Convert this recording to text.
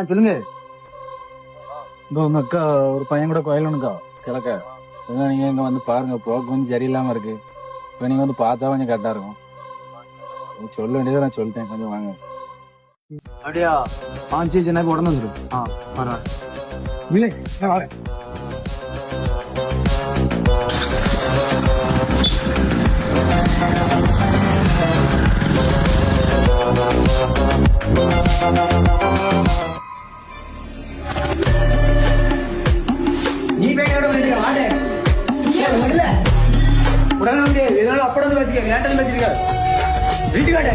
சொல்லுங்க. உங்க அக்கா ஒரு பையன் கூட கோயிலுக்கா கிழக்க. நீங்க இங்க வந்து பாருங்க, போக்கு கொஞ்சம் சரியில்லாம இருக்கு. இப்ப நீங்க வந்து பார்த்தா கொஞ்சம் கரெக்டா இருக்கும். சொல்ல வேண்டியதை நான் சொல்லிட்டேன், கொஞ்சம் வாங்க. அப்படியா? சரி சரி, உடனே வந்துடும். பரவாயில்ல இல்லை, நான் வரேன். நீ பேரோட வாடே உடனே இதனால அப்படம் வச்சுக்க, லேண்டன் வச்சிருக்க வீட்டுக்காடே.